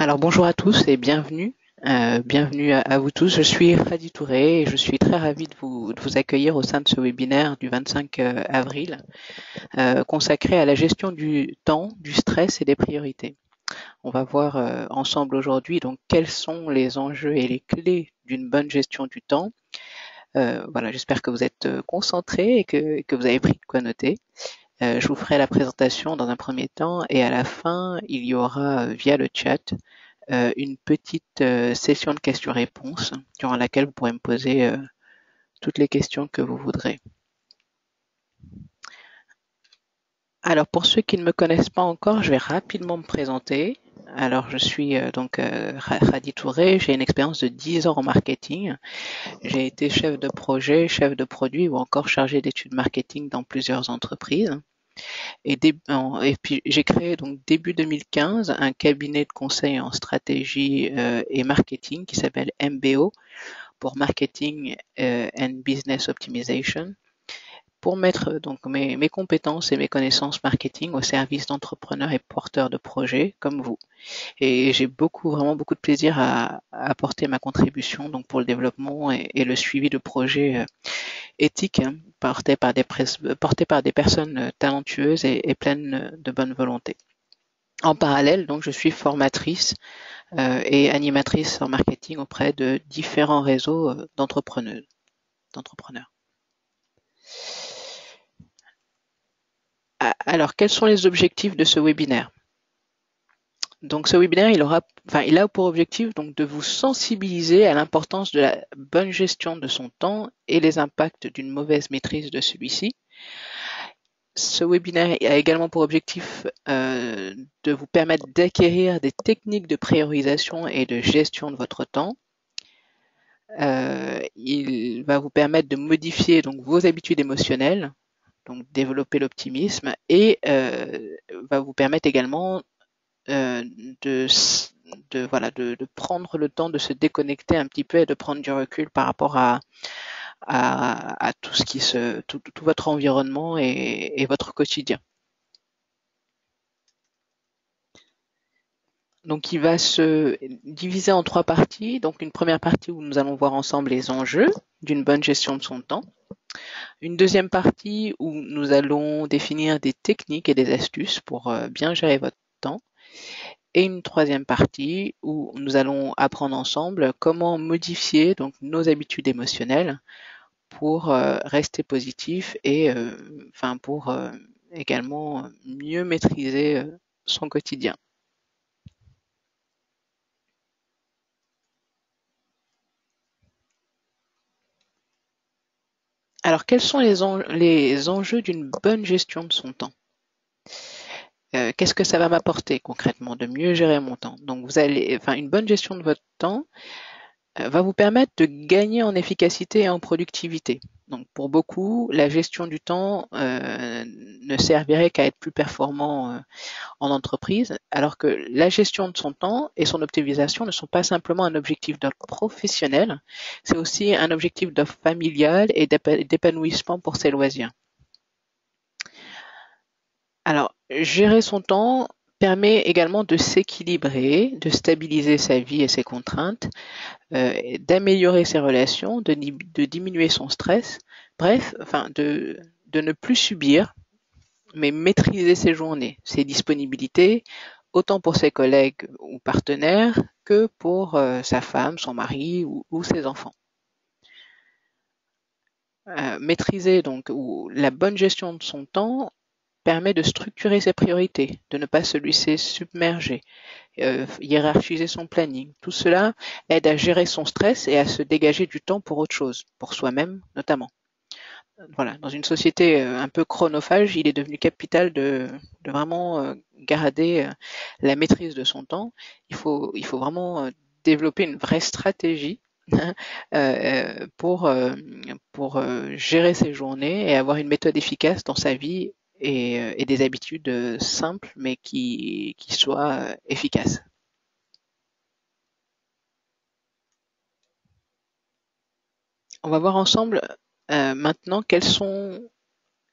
Alors bonjour à tous et bienvenue. Bienvenue à vous tous. Je suis Khady Touré et je suis très ravie de vous accueillir au sein de ce webinaire du 25 avril consacré à la gestion du temps, du stress et des priorités. On va voir ensemble aujourd'hui donc quels sont les enjeux et les clés d'une bonne gestion du temps. Voilà, j'espère que vous êtes concentrés et que vous avez pris de quoi noter. Je vous ferai la présentation dans un premier temps et à la fin, il y aura via le chat une petite session de questions-réponses durant laquelle vous pourrez me poser toutes les questions que vous voudrez. Alors pour ceux qui ne me connaissent pas encore, je vais rapidement me présenter. Alors je suis Khady Touré, j'ai une expérience de 10 ans en marketing. J'ai été chef de projet, chef de produit ou encore chargé d'études marketing dans plusieurs entreprises. Et puis j'ai créé donc début 2015 un cabinet de conseil en stratégie et marketing qui s'appelle MBO pour Marketing and Business Optimization pour mettre donc mes compétences et mes connaissances marketing au service d'entrepreneurs et porteurs de projets comme vous. Et j'ai vraiment beaucoup de plaisir à apporter ma contribution donc pour le développement et le suivi de projets éthiques portés par des personnes talentueuses et pleines de bonne volonté. En parallèle, donc, je suis formatrice et animatrice en marketing auprès de différents réseaux d'entrepreneurs. Alors, quels sont les objectifs de ce webinaire? Donc, ce webinaire, il a pour objectif donc de vous sensibiliser à l'importance de la bonne gestion de son temps et les impacts d'une mauvaise maîtrise de celui-ci. Ce webinaire a également pour objectif de vous permettre d'acquérir des techniques de priorisation et de gestion de votre temps. Il va vous permettre de modifier donc vos habitudes émotionnelles, donc développer l'optimisme, et va vous permettre également euh, de, de prendre le temps de se déconnecter un petit peu et de prendre du recul par rapport à tout ce tout votre environnement et votre quotidien. Donc, il va se diviser en trois parties. Donc, une première partie où nous allons voir ensemble les enjeux d'une bonne gestion de son temps. Une deuxième partie où nous allons définir des techniques et des astuces pour bien gérer votre temps. Et une troisième partie où nous allons apprendre ensemble comment modifier donc nos habitudes émotionnelles pour rester positif et pour également mieux maîtriser son quotidien. Alors, quels sont les enjeux d'une bonne gestion de son temps? Qu'est-ce que ça va m'apporter concrètement de mieux gérer mon temps? Donc, une bonne gestion de votre temps va vous permettre de gagner en efficacité et en productivité. Donc, pour beaucoup, la gestion du temps ne servirait qu'à être plus performant en entreprise, alors que la gestion de son temps et son optimisation ne sont pas simplement un objectif d'ordre professionnel, c'est aussi un objectif d'ordre familial et d'épanouissement pour ses loisirs. Alors, gérer son temps permet également de s'équilibrer, de stabiliser sa vie et ses contraintes, d'améliorer ses relations, de diminuer son stress, bref, de ne plus subir, mais maîtriser ses journées, ses disponibilités, autant pour ses collègues ou partenaires que pour sa femme, son mari ou ses enfants. Maîtriser donc ou la bonne gestion de son temps permet de structurer ses priorités, de ne pas se laisser submerger, hiérarchiser son planning. Tout cela aide à gérer son stress et à se dégager du temps pour autre chose, pour soi-même notamment. Voilà, dans une société un peu chronophage, il est devenu capital de vraiment garder la maîtrise de son temps. Il faut vraiment développer une vraie stratégie pour gérer ses journées et avoir une méthode efficace dans sa vie et des habitudes simples mais qui soient efficaces. On va voir ensemble maintenant quels sont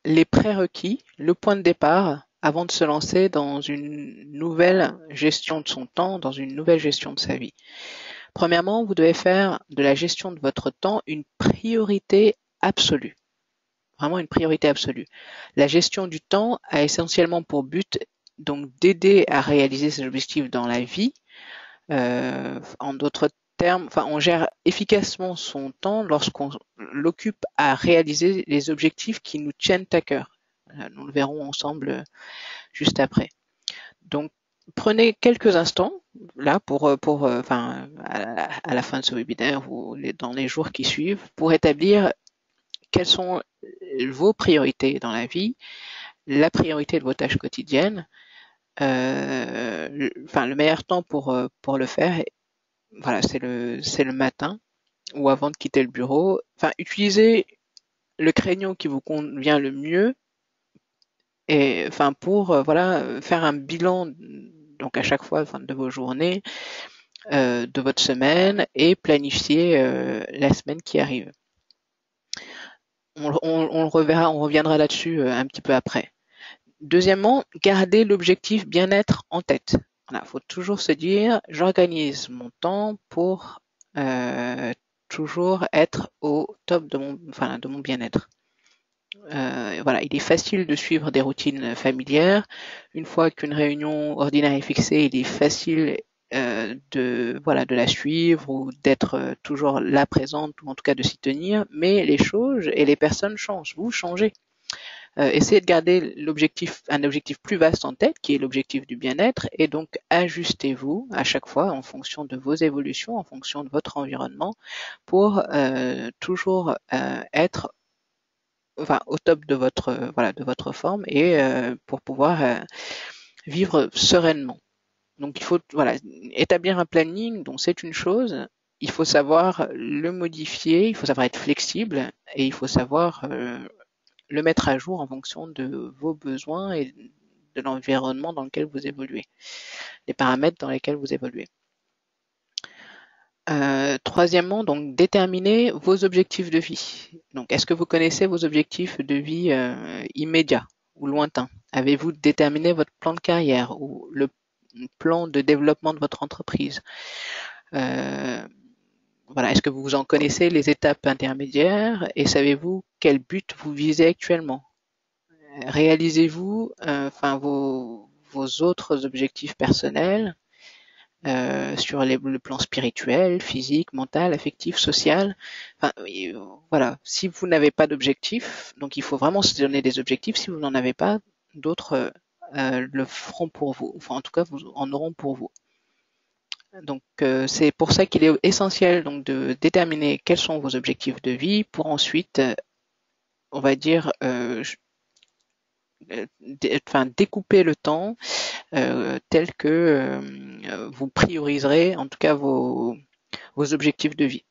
les prérequis, le point de départ avant de se lancer dans une nouvelle gestion de son temps, dans une nouvelle gestion de sa vie. Premièrement, vous devez faire de la gestion de votre temps une priorité absolue. Vraiment une priorité absolue. La gestion du temps a essentiellement pour but donc d'aider à réaliser ses objectifs dans la vie. En d'autres termes, on gère efficacement son temps lorsqu'on l'occupe à réaliser les objectifs qui nous tiennent à cœur. Nous le verrons ensemble juste après. Donc, prenez quelques instants là à la fin de ce webinaire ou dans les jours qui suivent pour établir quelles sont vos priorités dans la vie, la priorité de vos tâches quotidiennes. Le meilleur temps pour le faire, voilà, c'est le matin ou avant de quitter le bureau. Utilisez le créneau qui vous convient le mieux et pour faire un bilan donc à chaque fois de vos journées, de votre semaine et planifier la semaine qui arrive. On le reverra, on reviendra là-dessus un petit peu après. Deuxièmement, gardez l'objectif bien-être en tête. Voilà, faut toujours se dire, j'organise mon temps pour toujours être au top de mon bien-être. Voilà, il est facile de suivre des routines familières. Une fois qu'une réunion ordinaire est fixée, il est facile de la suivre ou d'être toujours là présente ou en tout cas de s'y tenir. Mais les choses et les personnes changent. Vous changez. Essayez de garder un objectif plus vaste en tête, qui est l'objectif du bien-être, et donc ajustez-vous à chaque fois en fonction de vos évolutions, en fonction de votre environnement, pour toujours être au top de votre forme et pour pouvoir vivre sereinement. Donc il faut établir un planning, donc c'est une chose. Il faut savoir le modifier, il faut savoir être flexible et il faut savoir le mettre à jour en fonction de vos besoins et de l'environnement dans lequel vous évoluez, les paramètres dans lesquels vous évoluez. Troisièmement, donc déterminer vos objectifs de vie. Donc, est-ce que vous connaissez vos objectifs de vie immédiats ou lointains? Avez-vous déterminé votre plan de carrière ou le plan de développement de votre entreprise? Est-ce que vous en connaissez les étapes intermédiaires et savez-vous quel but vous visez actuellement? Réalisez-vous vos autres objectifs personnels sur le plan spirituel, physique, mental, affectif, social. Voilà. Si vous n'avez pas d'objectif, donc il faut vraiment se donner des objectifs. Si vous n'en avez pas, d'autres le feront pour vous. Enfin, en tout cas, vous en auront pour vous. Donc, c'est pour ça qu'il est essentiel donc de déterminer quels sont vos objectifs de vie pour ensuite, on va dire, découper le temps tel que vous prioriserez en tout cas vos objectifs de vie.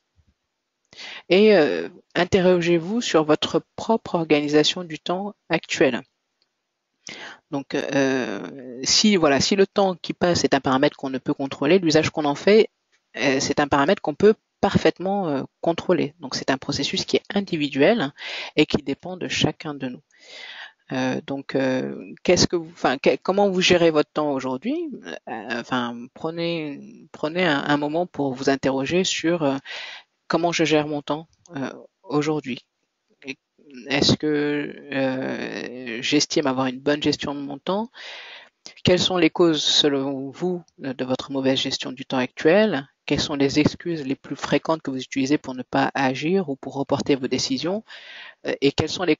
Et interrogez-vous sur votre propre organisation du temps actuelle. Donc si le temps qui passe est un paramètre qu'on ne peut contrôler, l'usage qu'on en fait, c'est un paramètre qu'on peut parfaitement contrôler. Donc c'est un processus qui est individuel et qui dépend de chacun de nous. Comment vous gérez votre temps aujourd'hui? Prenez un moment pour vous interroger sur comment je gère mon temps aujourd'hui. Est-ce que j'estime avoir une bonne gestion de mon temps? Quelles sont les causes, selon vous, de votre mauvaise gestion du temps actuelle? Quelles sont les excuses les plus fréquentes que vous utilisez pour ne pas agir ou pour reporter vos décisions? Et quelles sont les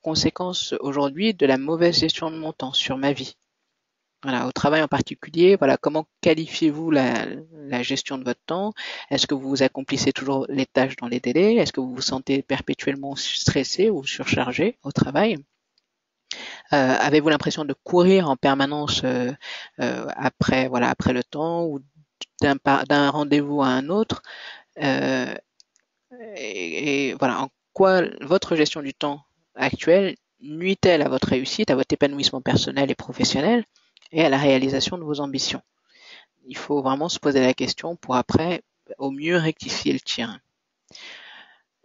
conséquences aujourd'hui de la mauvaise gestion de mon temps sur ma vie? Voilà, au travail en particulier, comment qualifiez-vous la gestion de votre temps? Est-ce que vous accomplissez toujours les tâches dans les délais? Est-ce que vous vous sentez perpétuellement stressé ou surchargé au travail? Avez-vous l'impression de courir en permanence après le temps ou d'un rendez-vous à un autre? Et voilà, en quoi votre gestion du temps actuelle nuit-elle à votre réussite, à votre épanouissement personnel et professionnel et à la réalisation de vos ambitions? Il faut vraiment se poser la question pour après au mieux rectifier le tir.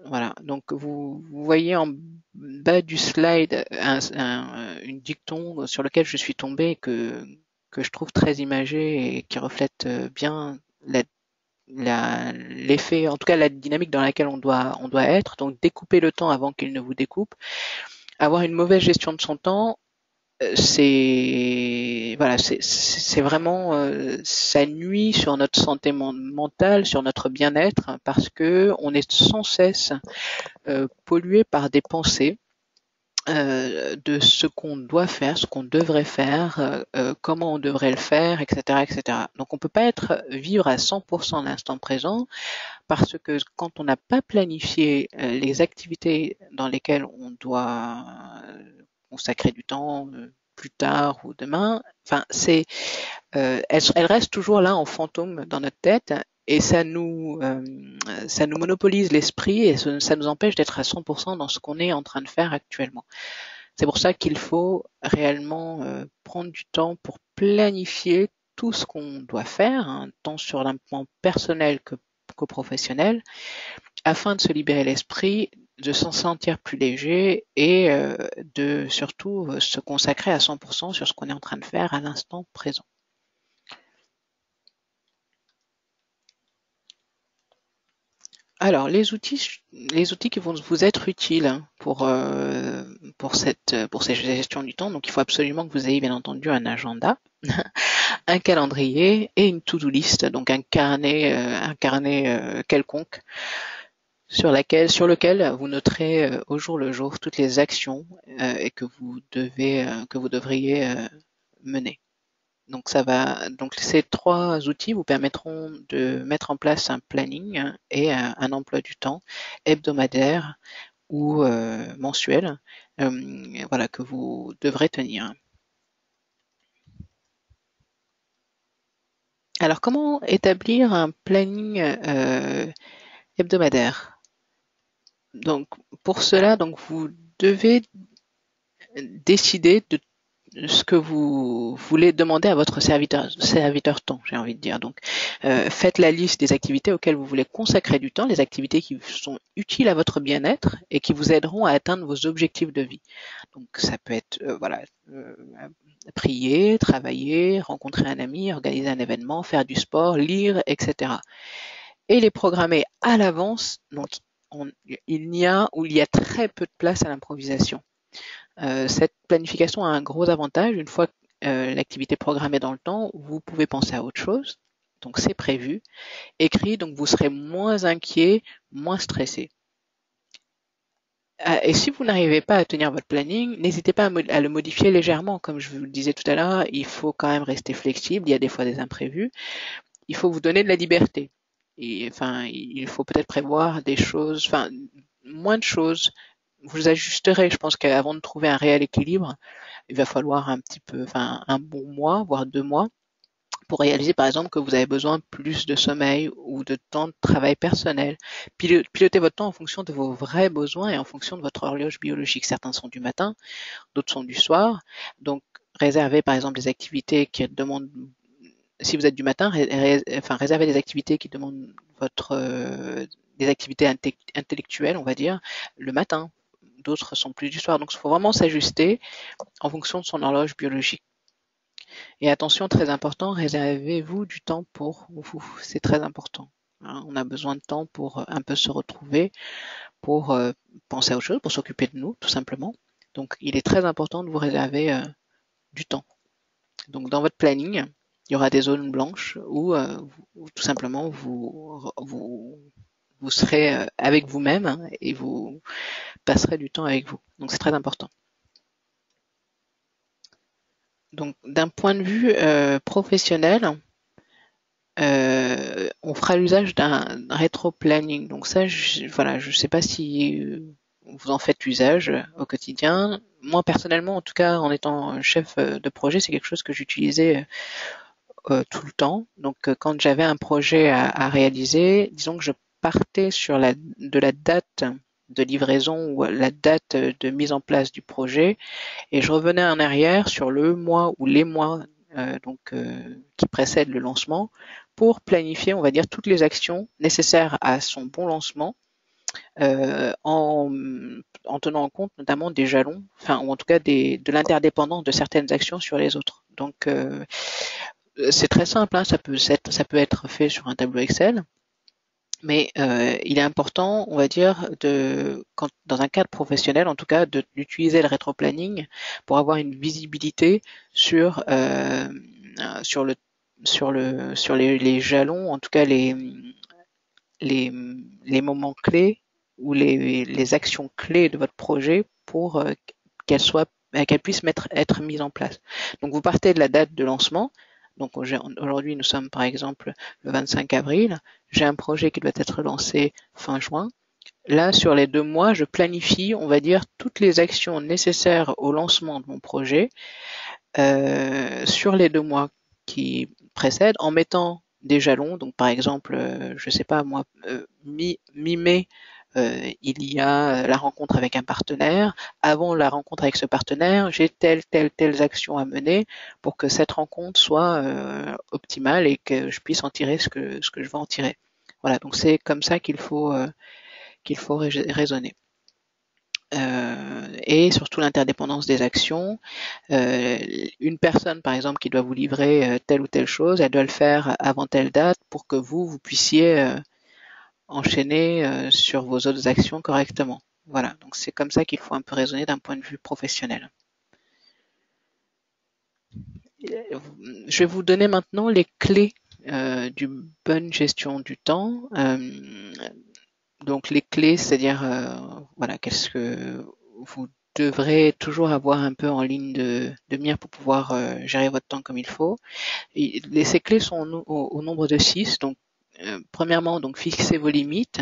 Voilà, donc vous voyez en bas du slide une dicton sur lequel je suis tombé que je trouve très imagé et qui reflète bien la- l'effet, en tout cas la dynamique dans laquelle on doit être. Donc découper le temps avant qu'il ne vous découpe. Avoir une mauvaise gestion de son temps, c'est voilà, c'est vraiment ça nuit sur notre santé mentale, sur notre bien-être, parce que on est sans cesse pollué par des pensées de ce qu'on doit faire, ce qu'on devrait faire, comment on devrait le faire, etc., etc. Donc on peut pas vivre à 100% l'instant présent parce que quand on n'a pas planifié les activités dans lesquelles on doit consacrer du temps plus tard ou demain, enfin elles restent toujours là en fantôme dans notre tête et ça nous monopolise l'esprit et ça nous empêche d'être à 100% dans ce qu'on est en train de faire actuellement. C'est pour ça qu'il faut réellement prendre du temps pour planifier tout ce qu'on doit faire, hein, tant sur un plan personnel qu'au professionnel, afin de se libérer l'esprit, de s'en sentir plus léger et de surtout se consacrer à 100% sur ce qu'on est en train de faire à l'instant présent. Alors, les outils qui vont vous être utiles hein, pour cette gestion du temps. Donc, il faut absolument que vous ayez bien entendu un agenda, un calendrier et une to-do list, donc un carnet quelconque sur lequel vous noterez au jour le jour toutes les actions et que vous devriez mener. Donc ces trois outils vous permettront de mettre en place un planning et un emploi du temps hebdomadaire ou mensuel, voilà, que vous devrez tenir. Alors, comment établir un planning hebdomadaire? Donc, pour cela, donc vous devez décider de ce que vous voulez demander à votre serviteur temps, j'ai envie de dire. Donc, faites la liste des activités auxquelles vous voulez consacrer du temps, les activités qui sont utiles à votre bien-être et qui vous aideront à atteindre vos objectifs de vie. Donc, ça peut être, voilà, prier, travailler, rencontrer un ami, organiser un événement, faire du sport, lire, etc. Et les programmer à l'avance. Donc, il y a très peu de place à l'improvisation. Cette planification a un gros avantage. Une fois l'activité programmée dans le temps, vous pouvez penser à autre chose. Donc c'est prévu, écrit, donc vous serez moins inquiet, moins stressé. Et si vous n'arrivez pas à tenir votre planning, n'hésitez pas à le modifier légèrement. Comme je vous le disais tout à l'heure, il faut quand même rester flexible. Il y a des fois des imprévus. Il faut vous donner de la liberté. Et, enfin, il faut peut-être prévoir des choses, enfin, moins de choses. Vous ajusterez. Je pense qu'avant de trouver un réel équilibre, il va falloir un petit peu, enfin, un bon mois, voire 2 mois, pour réaliser par exemple que vous avez besoin de plus de sommeil ou de temps de travail personnel. Pilotez votre temps en fonction de vos vrais besoins et en fonction de votre horloge biologique. Certains sont du matin, d'autres sont du soir. Donc, réservez par exemple des activités qui demandent, si vous êtes du matin, réservez des activités qui demandent des activités intellectuelles, on va dire, le matin. D'autres sont plus du soir. Donc, il faut vraiment s'ajuster en fonction de son horloge biologique. Et attention, très important, réservez-vous du temps pour vous. C'est très important. Hein, on a besoin de temps pour un peu se retrouver, pour penser à autre chose, pour s'occuper de nous, tout simplement. Donc, il est très important de vous réserver du temps. Donc, dans votre planning, il y aura des zones blanches où, tout simplement vous serez avec vous-même hein, et vous passerez du temps avec vous. Donc, c'est très important. Donc, d'un point de vue professionnel, on fera l'usage d'un rétro-planning. Donc ça, voilà, je ne sais pas si vous en faites usage au quotidien. Moi, personnellement, en tout cas, en étant chef de projet, c'est quelque chose que j'utilisais tout le temps. Donc, quand j'avais un projet à réaliser, disons que je partais de la date de livraison ou la date de mise en place du projet et je revenais en arrière sur le mois ou les mois qui précèdent le lancement pour planifier, on va dire, toutes les actions nécessaires à son bon lancement en tenant en compte notamment des jalons, enfin ou en tout cas de l'interdépendance de certaines actions sur les autres. Donc c'est très simple, hein, ça peut être fait sur un tableau Excel. Mais il est important, on va dire, dans un cadre professionnel, en tout cas, d'utiliser le rétroplanning pour avoir une visibilité sur sur le sur les jalons, en tout cas les les moments clés ou les actions clés de votre projet pour qu'elles puissent être mises en place. Donc vous partez de la date de lancement. Donc aujourd'hui nous sommes par exemple le 25 avril. J'ai un projet qui doit être lancé fin juin. Là, sur les 2 mois, je planifie, on va dire, toutes les actions nécessaires au lancement de mon projet sur les 2 mois qui précèdent, en mettant des jalons. Donc, par exemple, je sais pas moi, mi-mai, il y a la rencontre avec un partenaire. Avant la rencontre avec ce partenaire, j'ai telles actions à mener pour que cette rencontre soit optimale et que je puisse en tirer ce que je veux en tirer. Voilà, donc c'est comme ça qu'il faut raisonner. Et surtout l'interdépendance des actions. Une personne, par exemple, qui doit vous livrer telle ou telle chose, elle doit le faire avant telle date pour que vous puissiez enchaîner sur vos autres actions correctement. Voilà, donc c'est comme ça qu'il faut un peu raisonner d'un point de vue professionnel. Je vais vous donner maintenant les clés d'une bonne gestion du temps. Donc les clés, c'est-à-dire voilà, qu'est-ce que vous devrez toujours avoir un peu en ligne de mire pour pouvoir gérer votre temps comme il faut. Ces clés sont au nombre de 6. Donc premièrement, donc fixez vos limites,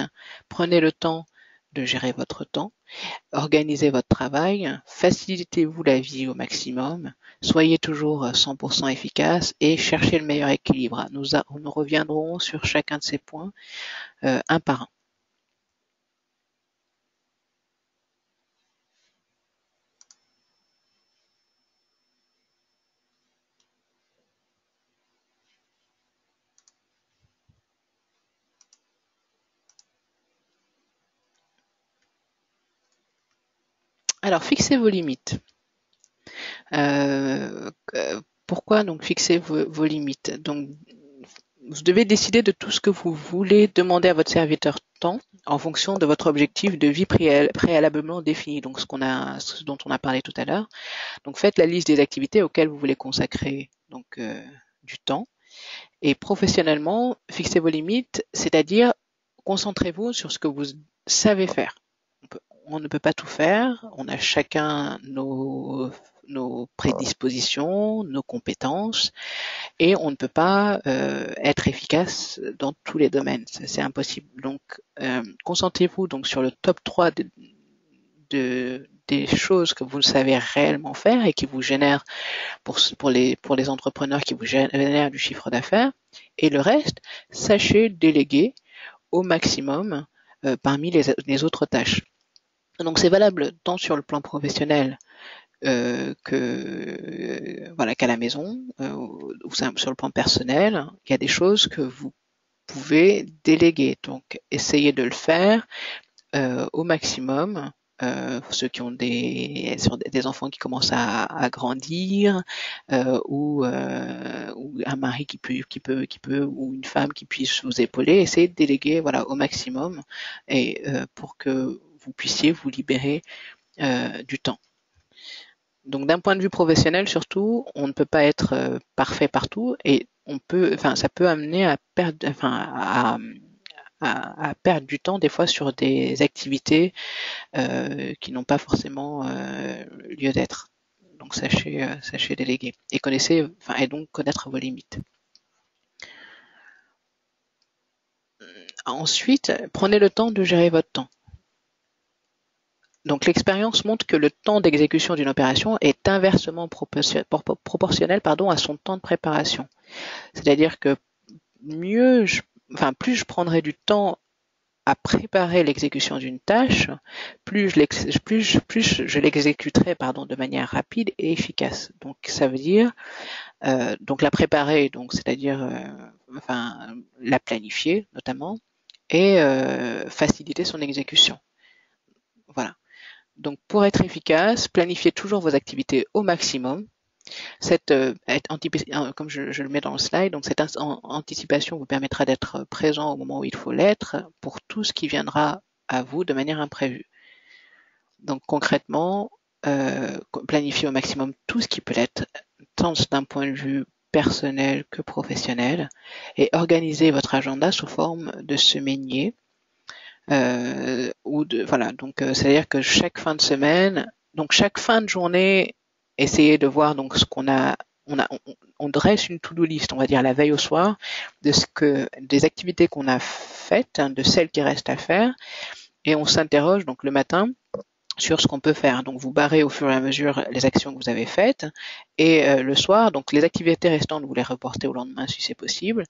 prenez le temps de gérer votre temps, organisez votre travail, facilitez-vous la vie au maximum, soyez toujours 100% efficace et cherchez le meilleur équilibre. Nous reviendrons sur chacun de ces points un par un. Alors, fixez vos limites. Pourquoi donc fixer vos limites? Donc, vous devez décider de tout ce que vous voulez demander à votre serviteur temps en fonction de votre objectif de vie préalablement défini, donc ce dont on a parlé tout à l'heure. Donc, faites la liste des activités auxquelles vous voulez consacrer donc du temps. Et professionnellement, fixez vos limites, c'est-à-dire concentrez-vous sur ce que vous savez faire. On ne peut pas tout faire, on a chacun nos prédispositions, nos compétences, et on ne peut pas être efficace dans tous les domaines, c'est impossible. Donc concentrez-vous donc sur le top 3 des choses que vous savez réellement faire et qui vous génèrent pour les entrepreneurs qui vous génèrent du chiffre d'affaires, et le reste, sachez déléguer au maximum parmi les autres tâches. Donc c'est valable tant sur le plan professionnel voilà qu'à la maison ou sur le plan personnel. Il y a des choses que vous pouvez déléguer. Donc essayez de le faire au maximum. Ceux qui ont des enfants qui commencent à grandir ou un mari qui peut ou une femme qui puisse vous épauler, essayez de déléguer voilà au maximum et pour que vous puissiez vous libérer du temps. Donc d'un point de vue professionnel surtout, on ne peut pas être parfait partout et ça peut amener à perdre du temps des fois sur des activités qui n'ont pas forcément lieu d'être. Donc sachez déléguer et donc connaître vos limites. Ensuite, prenez le temps de gérer votre temps. Donc l'expérience montre que le temps d'exécution d'une opération est inversement proportionnel à son temps de préparation. C'est-à-dire que plus je prendrai du temps à préparer l'exécution d'une tâche, plus je l'exécuterai de manière rapide et efficace. Donc ça veut dire donc la préparer, donc c'est-à-dire la planifier notamment et faciliter son exécution. Voilà. Donc pour être efficace, planifiez toujours vos activités au maximum. Comme je le mets dans le slide, donc cette anticipation vous permettra d'être présent au moment où il faut l'être pour tout ce qui viendra à vous de manière imprévue. Donc concrètement, planifiez au maximum tout ce qui peut l'être, tant d'un point de vue personnel que professionnel, et organisez votre agenda sous forme de semainier. C'est-à-dire que chaque fin de semaine, donc chaque fin de journée, essayez de voir donc ce qu'on a. On dresse une to-do list, on va dire la veille au soir, des activités qu'on a faites, de celles qui restent à faire, et on s'interroge donc le matin sur ce qu'on peut faire. Donc vous barrez au fur et à mesure les actions que vous avez faites, et le soir, donc les activités restantes, vous les reportez au lendemain si c'est possible,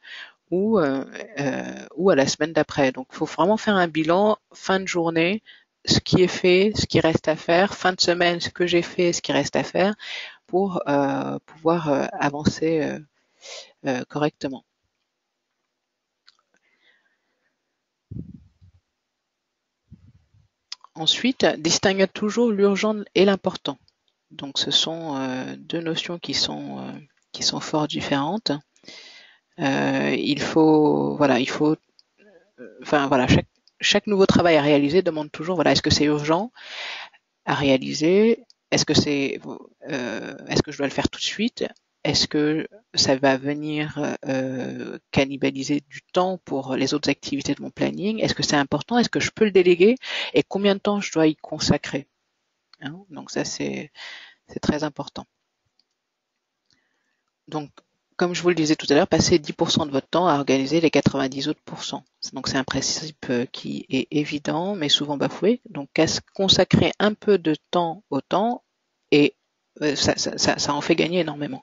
ou à la semaine d'après. Donc il faut vraiment faire un bilan fin de journée, ce qui est fait, ce qui reste à faire, fin de semaine, ce que j'ai fait, ce qui reste à faire, pour pouvoir avancer correctement. Ensuite, distingue toujours l'urgent et l'important. Donc ce sont deux notions qui sont fort différentes. Chaque nouveau travail à réaliser demande toujours, voilà, est-ce que c'est urgent à réaliser? Est-ce que je dois le faire tout de suite? Est-ce que ça va venir cannibaliser du temps pour les autres activités de mon planning? Est-ce que c'est important? Est-ce que je peux le déléguer? Et combien de temps je dois y consacrer? Hein? Donc ça, c'est très important. Donc, comme je vous le disais tout à l'heure, passez 10% de votre temps à organiser les 90 autres pourcents. Donc, c'est un principe qui est évident, mais souvent bafoué. Donc, consacrer un peu de temps au temps et ça en fait gagner énormément.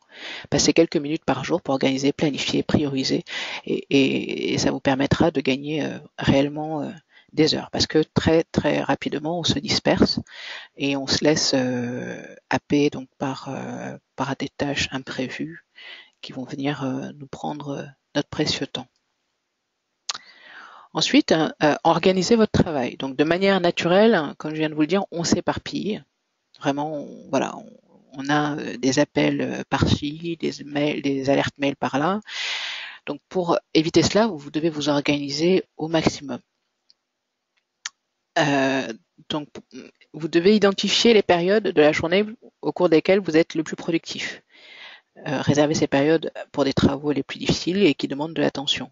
Passez quelques minutes par jour pour organiser, planifier, prioriser et ça vous permettra de gagner réellement des heures. Parce que très très rapidement, on se disperse et on se laisse happer donc par des tâches imprévues qui vont venir nous prendre notre précieux temps. Ensuite, organisez votre travail. Donc de manière naturelle, comme je viens de vous le dire, on s'éparpille. Vraiment, on a des appels par-ci, des alertes mails par-là. Donc pour éviter cela, vous devez vous organiser au maximum. Donc vous devez identifier les périodes de la journée au cours desquelles vous êtes le plus productif. Réservez ces périodes pour des travaux les plus difficiles et qui demandent de l'attention.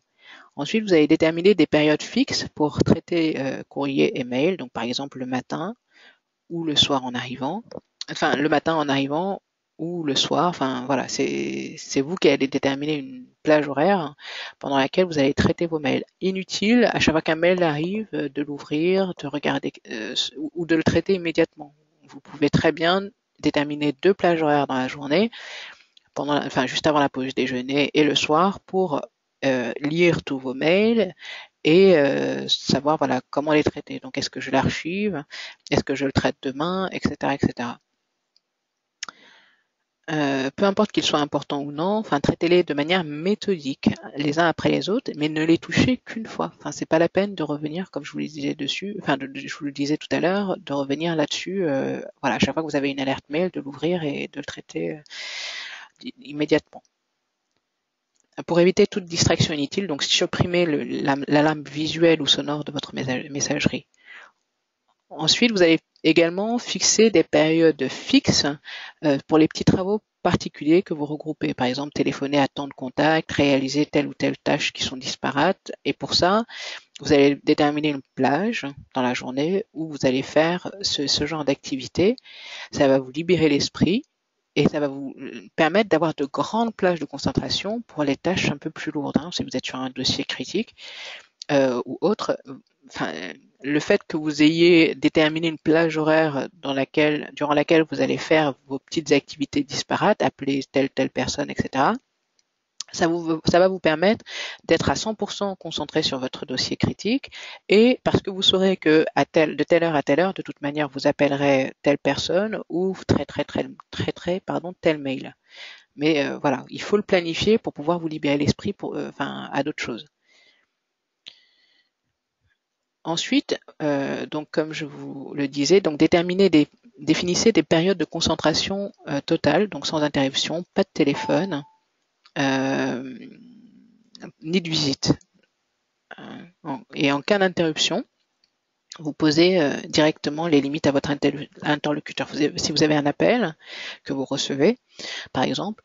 Ensuite, vous allez déterminer des périodes fixes pour traiter courrier et mail, donc par exemple le matin ou le soir en arrivant, enfin le matin en arrivant ou le soir, enfin voilà, c'est vous qui allez déterminer une plage horaire pendant laquelle vous allez traiter vos mails. Inutile, à chaque fois qu'un mail arrive, de l'ouvrir, de regarder ou de le traiter immédiatement. Vous pouvez très bien déterminer 2 plages horaires dans la journée, juste avant la pause déjeuner et le soir pour lire tous vos mails et savoir voilà comment les traiter. Donc est-ce que je l'archive, est-ce que je le traite demain, etc., etc. Peu importe qu'ils soient importants ou non, enfin traitez-les de manière méthodique, les uns après les autres, mais ne les touchez qu'une fois. Enfin, c'est pas la peine de revenir, comme je vous le disais dessus, je vous le disais tout à l'heure, de revenir là-dessus. Voilà, à chaque fois que vous avez une alerte mail, de l'ouvrir et de le traiter immédiatement. Pour éviter toute distraction inutile, donc supprimez l'alarme visuelle ou sonore de votre messagerie. Ensuite, vous allez également fixer des périodes fixes pour les petits travaux particuliers que vous regroupez. Par exemple, téléphoner à tant de contacts, réaliser telle ou telle tâche qui sont disparates. Et pour ça, vous allez déterminer une plage dans la journée où vous allez faire ce genre d'activité. Ça va vous libérer l'esprit et ça va vous permettre d'avoir de grandes plages de concentration pour les tâches un peu plus lourdes. Hein, si vous êtes sur un dossier critique ou autre, le fait que vous ayez déterminé une plage horaire durant laquelle vous allez faire vos petites activités disparates, appeler telle personne, etc., ça va vous permettre d'être à 100% concentré sur votre dossier critique et parce que vous saurez que de telle heure à telle heure, de toute manière, vous appellerez telle personne ou traiterez tel mail. Mais voilà, il faut le planifier pour pouvoir vous libérer l'esprit à d'autres choses. Ensuite, donc comme je vous le disais, donc définissez des périodes de concentration totale, donc sans interruption, pas de téléphone, euh, ni de visite. Et en cas d'interruption, vous posez directement les limites à votre interlocuteur. Si vous avez un appel que vous recevez, par exemple,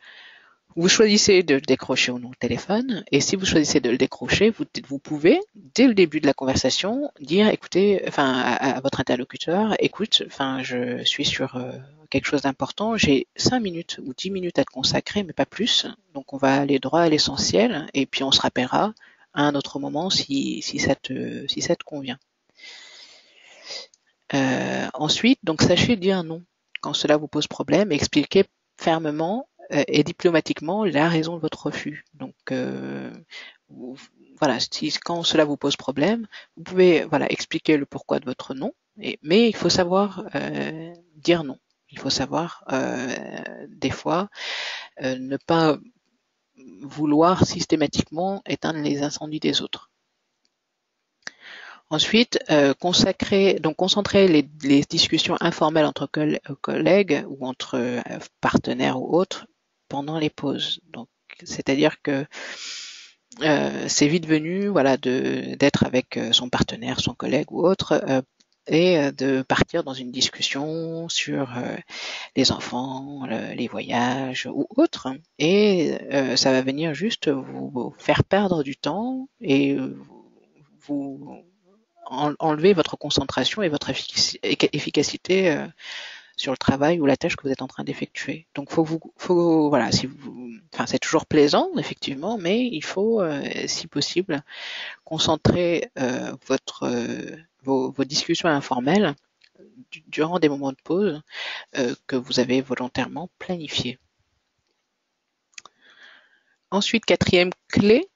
vous choisissez de le décrocher ou non le téléphone, et si vous choisissez de le décrocher, vous pouvez, dès le début de la conversation, dire, écoutez, enfin, à votre interlocuteur, écoute, enfin, je suis sur quelque chose d'important, j'ai 5 minutes ou 10 minutes à te consacrer, mais pas plus, donc on va aller droit à l'essentiel, et puis on se rappellera à un autre moment si ça te convient. Ensuite, donc sachez dire non quand cela vous pose problème, expliquez fermement et diplomatiquement la raison de votre refus. Donc voilà, quand cela vous pose problème, vous pouvez voilà expliquer le pourquoi de votre non, mais il faut savoir dire non. Il faut savoir des fois ne pas vouloir systématiquement éteindre les incendies des autres. Ensuite, concentrer les discussions informelles entre collègues ou entre partenaires ou autres pendant les pauses. Donc, c'est-à-dire que c'est vite venu, voilà, d'être avec son partenaire, son collègue ou autre, et de partir dans une discussion sur les enfants, les voyages ou autres, et ça va venir juste vous faire perdre du temps et vous enlever votre concentration et votre efficacité sur le travail ou la tâche que vous êtes en train d'effectuer. Donc voilà, enfin c'est toujours plaisant effectivement, mais il faut, si possible, concentrer vos discussions informelles durant des moments de pause que vous avez volontairement planifiés. Ensuite, quatrième clé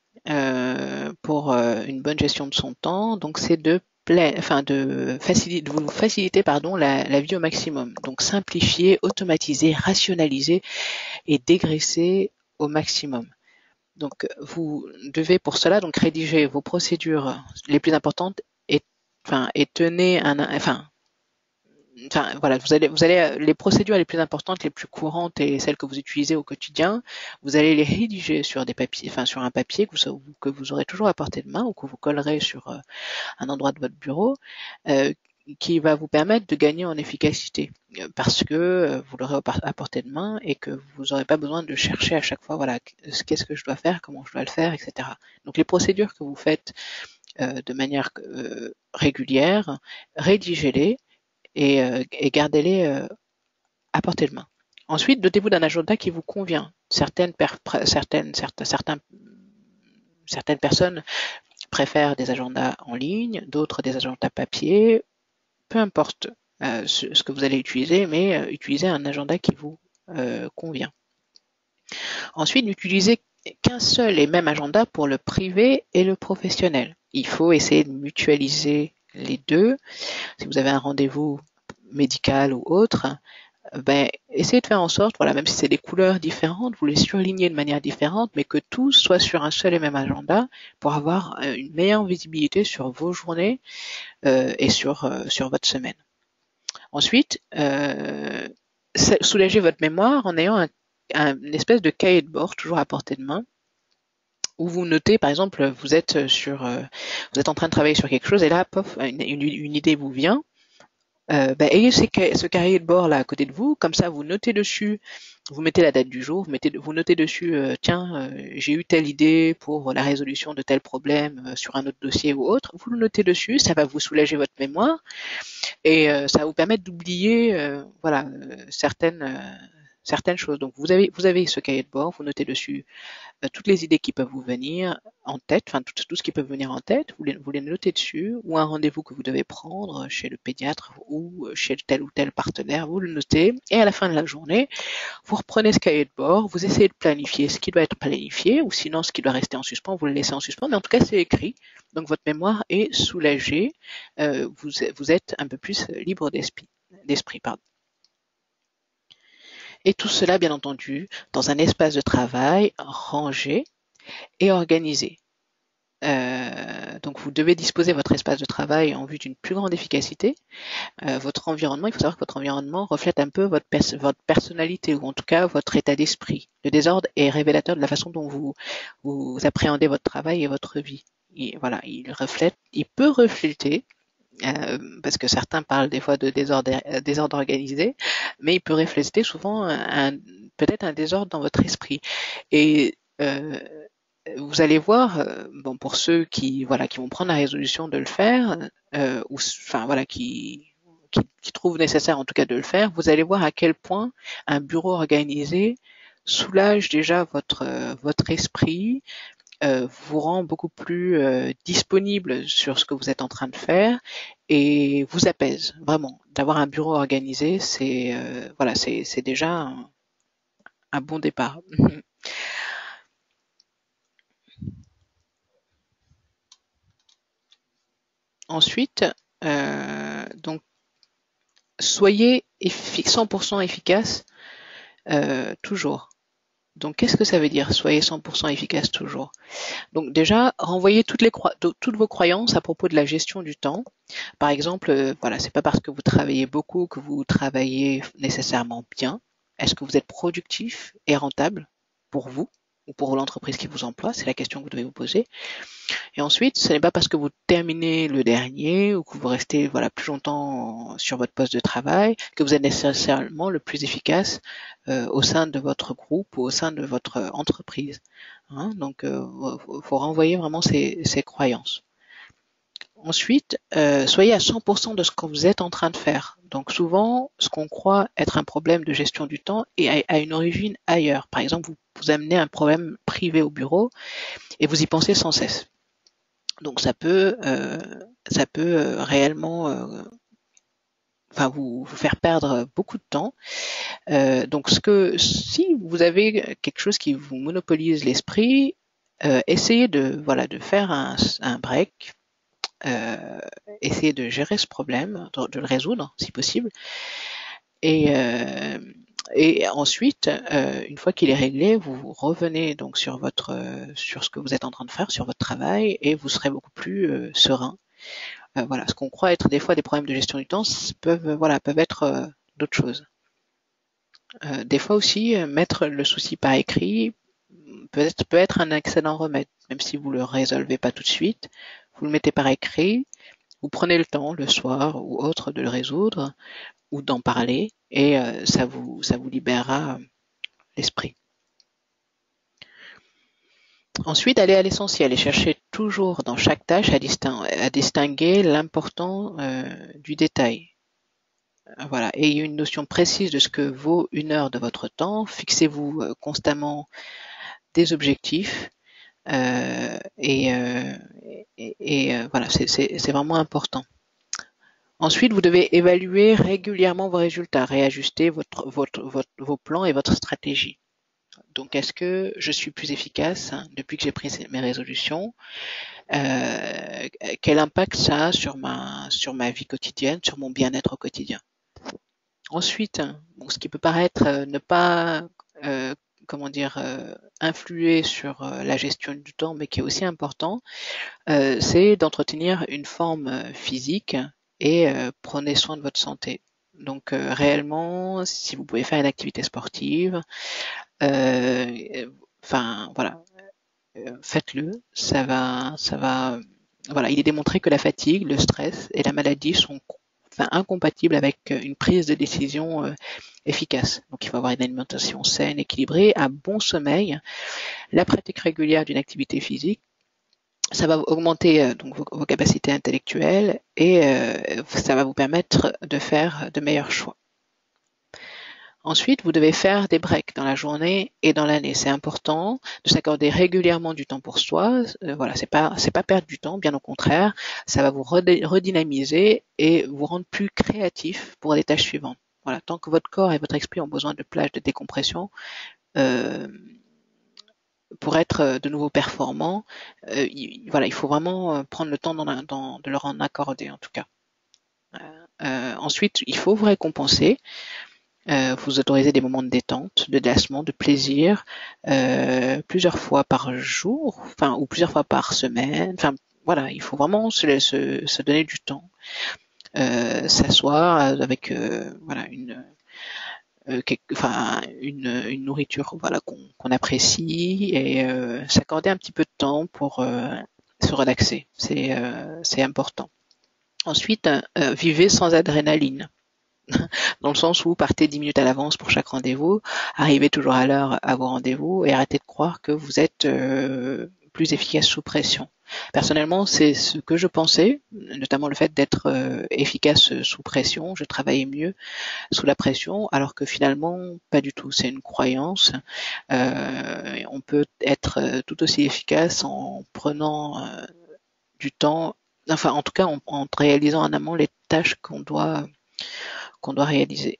pour une bonne gestion de son temps, donc c'est de vous faciliter la vie au maximum. Donc simplifier, automatiser, rationaliser et dégraisser au maximum. Donc vous devez pour cela donc rédiger vos procédures les plus importantes et tenez voilà, les procédures les plus importantes, les plus courantes et celles que vous utilisez au quotidien, vous allez les rédiger sur des papiers, enfin sur un papier que vous aurez toujours à portée de main ou que vous collerez sur un endroit de votre bureau, euh, qui va vous permettre de gagner en efficacité parce que vous l'aurez à portée de main et que vous n'aurez pas besoin de chercher à chaque fois, voilà, qu'est-ce que je dois faire, comment je dois le faire, etc. Donc les procédures que vous faites de manière régulière, rédigez-les et gardez-les à portée de main. Ensuite, dotez-vous d'un agenda qui vous convient. Certaines personnes préfèrent des agendas en ligne, d'autres des agendas papier. Peu importe ce que vous allez utiliser, mais utilisez un agenda qui vous convient. Ensuite, n'utilisez qu'un seul et même agenda pour le privé et le professionnel. Il faut essayer de mutualiser les deux. Si vous avez un rendez-vous médical ou autre, essayez de faire en sorte, voilà, même si c'est des couleurs différentes, vous les surlignez de manière différente, mais que tout soit sur un seul et même agenda pour avoir une meilleure visibilité sur vos journées et sur votre semaine. Ensuite, soulagez votre mémoire en ayant une espèce de cahier de bord toujours à portée de main où vous notez, par exemple, vous êtes en train de travailler sur quelque chose et là, pof, une idée vous vient. Ayez ce cahier de bord là à côté de vous, comme ça vous notez dessus, vous mettez la date du jour, vous notez dessus, j'ai eu telle idée pour la résolution de tel problème sur un autre dossier ou autre, vous le notez dessus, ça va vous soulager votre mémoire et ça va vous permettre d'oublier certaines choses. Donc vous avez ce cahier de bord, vous notez dessus toutes les idées qui peuvent vous venir en tête, enfin tout ce qui peut venir en tête, vous les notez dessus, ou un rendez-vous que vous devez prendre chez le pédiatre ou chez tel ou tel partenaire, vous le notez, et à la fin de la journée, vous reprenez ce cahier de bord, vous essayez de planifier ce qui doit être planifié, ou sinon ce qui doit rester en suspens, vous le laissez en suspens, mais en tout cas c'est écrit, donc votre mémoire est soulagée, vous êtes un peu plus libre d'esprit. Et tout cela, bien entendu, dans un espace de travail rangé et organisé. Donc vous devez disposer votre espace de travail en vue d'une plus grande efficacité. Votre environnement, il faut savoir que votre environnement reflète un peu votre personnalité ou en tout cas votre état d'esprit. Le désordre est révélateur de la façon dont vous appréhendez votre travail et votre vie. Voilà, il peut refléter, parce que certains parlent des fois de désordre organisé, mais il peut refléter souvent peut-être un désordre dans votre esprit. Et vous allez voir, bon, pour ceux qui vont prendre la résolution de le faire, ou enfin voilà qui trouvent nécessaire en tout cas de le faire, vous allez voir à quel point un bureau organisé soulage déjà votre esprit, vous rend beaucoup plus disponible sur ce que vous êtes en train de faire et vous apaise vraiment. D'avoir un bureau organisé, c'est déjà un bon départ. Ensuite, donc soyez 100% efficace toujours. Donc qu'est-ce que ça veut dire soyez 100% efficace toujours? Donc déjà, renvoyez toutes vos croyances à propos de la gestion du temps. Par exemple, voilà, c'est pas parce que vous travaillez beaucoup que vous travaillez nécessairement bien. Est-ce que vous êtes productif et rentable pour vous ou pour l'entreprise qui vous emploie? C'est la question que vous devez vous poser. Et ensuite, ce n'est pas parce que vous terminez le dernier ou que vous restez plus longtemps sur votre poste de travail que vous êtes nécessairement le plus efficace au sein de votre groupe ou au sein de votre entreprise. Donc, faut renvoyer vraiment ces croyances. Ensuite, soyez à 100% de ce que vous êtes en train de faire. Donc souvent, ce qu'on croit être un problème de gestion du temps a une origine ailleurs. Par exemple, vous amenez un problème privé au bureau et vous y pensez sans cesse. Donc ça peut réellement vous faire perdre beaucoup de temps. Donc si vous avez quelque chose qui vous monopolise l'esprit, essayez de faire un break, essayez de gérer ce problème, de le résoudre si possible. Et ensuite, une fois qu'il est réglé, vous revenez donc sur ce que vous êtes en train de faire, sur votre travail, et vous serez beaucoup plus serein. Ce qu'on croit être des fois des problèmes de gestion du temps peuvent être d'autres choses. Des fois aussi, mettre le souci par écrit peut être un excellent remède, même si vous le résolvez pas tout de suite. Vous le mettez par écrit, vous prenez le temps le soir ou autre de le résoudre ou d'en parler, et ça vous libérera l'esprit. Ensuite, allez à l'essentiel et cherchez toujours dans chaque tâche à distinguer l'important du détail. Voilà, ayez une notion précise de ce que vaut une heure de votre temps. Fixez-vous constamment des objectifs voilà, c'est vraiment important. Ensuite, vous devez évaluer régulièrement vos résultats, réajuster vos plans et votre stratégie. Donc, est-ce que je suis plus efficace depuis que j'ai pris mes résolutions? Quel impact ça a sur ma vie quotidienne, sur mon bien-être au quotidien? Ensuite, ce qui peut paraître ne pas influer sur la gestion du temps, mais qui est aussi important, c'est d'entretenir une forme physique et prenez soin de votre santé. Donc réellement, si vous pouvez faire une activité sportive, faites-le. Ça va. Voilà, il est démontré que la fatigue, le stress et la maladie sont incompatibles avec une prise de décision efficace. Donc il faut avoir une alimentation saine, équilibrée, un bon sommeil, la pratique régulière d'une activité physique. Ça va augmenter donc vos capacités intellectuelles et ça va vous permettre de faire de meilleurs choix. Ensuite, vous devez faire des breaks dans la journée et dans l'année. C'est important de s'accorder régulièrement du temps pour soi. C'est pas perdre du temps, bien au contraire. Ça va vous redynamiser et vous rendre plus créatif pour les tâches suivantes. Voilà, tant que votre corps et votre esprit ont besoin de plage de décompression pour être de nouveau performants, il faut vraiment prendre le temps de leur en accorder en tout cas. Ensuite, il faut vous récompenser. Vous autorisez des moments de détente, de délassement, de plaisir, plusieurs fois par jour, enfin, ou plusieurs fois par semaine. Enfin, voilà, il faut vraiment se donner du temps, s'asseoir avec voilà une nourriture voilà qu'on apprécie et s'accorder un petit peu de temps pour se relaxer. C'est important. Ensuite, vivez sans adrénaline, dans le sens où partez 10 minutes à l'avance pour chaque rendez-vous, arrivez toujours à l'heure à vos rendez-vous et arrêtez de croire que vous êtes plus efficace sous pression. Personnellement, c'est ce que je pensais, notamment le fait d'être efficace sous pression. Je travaillais mieux sous la pression, alors que finalement, pas du tout. C'est une croyance. On peut être tout aussi efficace en prenant du temps, enfin en tout cas en réalisant en amont les tâches qu'on doit réaliser,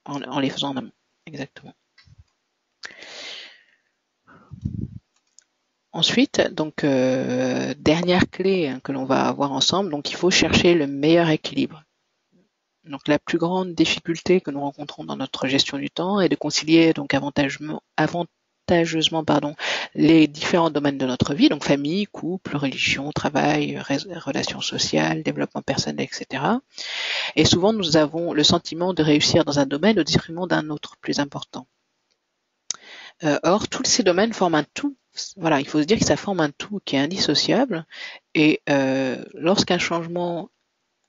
en les faisant en amont. Exactement. Ensuite, donc dernière clé que l'on va avoir ensemble, donc il faut chercher le meilleur équilibre. Donc la plus grande difficulté que nous rencontrons dans notre gestion du temps est de concilier donc avantageusement les différents domaines de notre vie, donc famille, couple, religion, travail, relations sociales, développement personnel, etc. Et souvent nous avons le sentiment de réussir dans un domaine au détriment d'un autre plus important. Or, tous ces domaines forment un tout. Voilà, il faut se dire que ça forme un tout qui est indissociable. Et lorsqu'un changement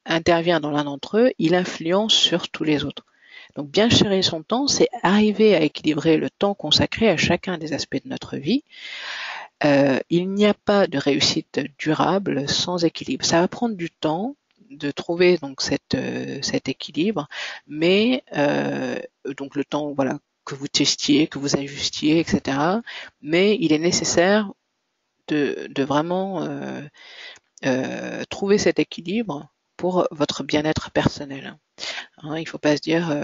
intervient dans l'un d'entre eux, il influence sur tous les autres. Donc bien gérer son temps, c'est arriver à équilibrer le temps consacré à chacun des aspects de notre vie. Il n'y a pas de réussite durable sans équilibre. Ça va prendre du temps de trouver donc cet équilibre, mais donc le temps voilà que vous testiez, que vous ajustiez, etc. Mais il est nécessaire de vraiment trouver cet équilibre pour votre bien-être personnel. Hein, il ne faut pas se dire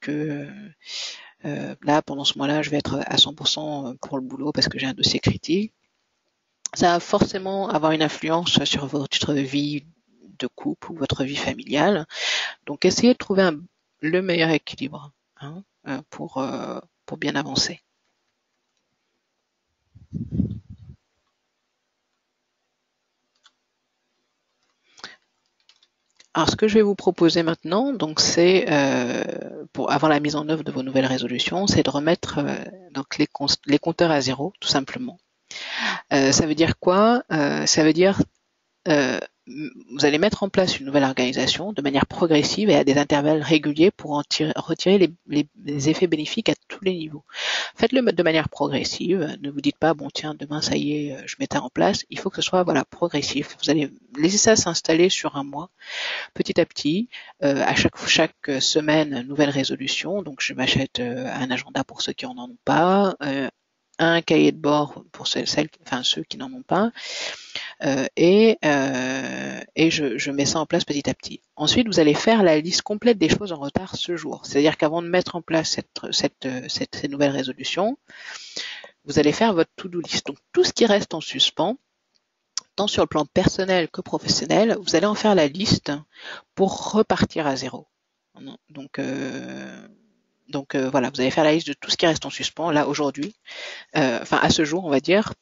que là, pendant ce mois-là, je vais être à 100% pour le boulot parce que j'ai un dossier critique. Ça va forcément avoir une influence sur votre vie de couple ou votre vie familiale. Donc, essayez de trouver le meilleur équilibre hein, pour bien avancer. Alors, ce que je vais vous proposer maintenant, donc, c'est pour avant la mise en œuvre de vos nouvelles résolutions, c'est de remettre donc les compteurs à zéro, tout simplement. Ça veut dire quoi Ça veut dire vous allez mettre en place une nouvelle organisation de manière progressive et à des intervalles réguliers pour en retirer les effets bénéfiques à tous les niveaux. Faites-le de manière progressive. Ne vous dites pas bon tiens demain ça y est je mets ça en place. Il faut que ce soit voilà progressif. Vous allez laisser ça s'installer sur un mois, petit à petit. À chaque semaine nouvelle résolution. Donc je m'achète un agenda pour ceux qui en ont pas. Un cahier de bord pour ceux qui n'en ont pas, et je mets ça en place petit à petit. Ensuite, vous allez faire la liste complète des choses en retard ce jour. C'est-à-dire qu'avant de mettre en place ces nouvelles résolutions, vous allez faire votre to-do list. Donc tout ce qui reste en suspens, tant sur le plan personnel que professionnel, vous allez en faire la liste pour repartir à zéro. Donc voilà, vous allez faire la liste de tout ce qui reste en suspens, là aujourd'hui, à ce jour on va dire,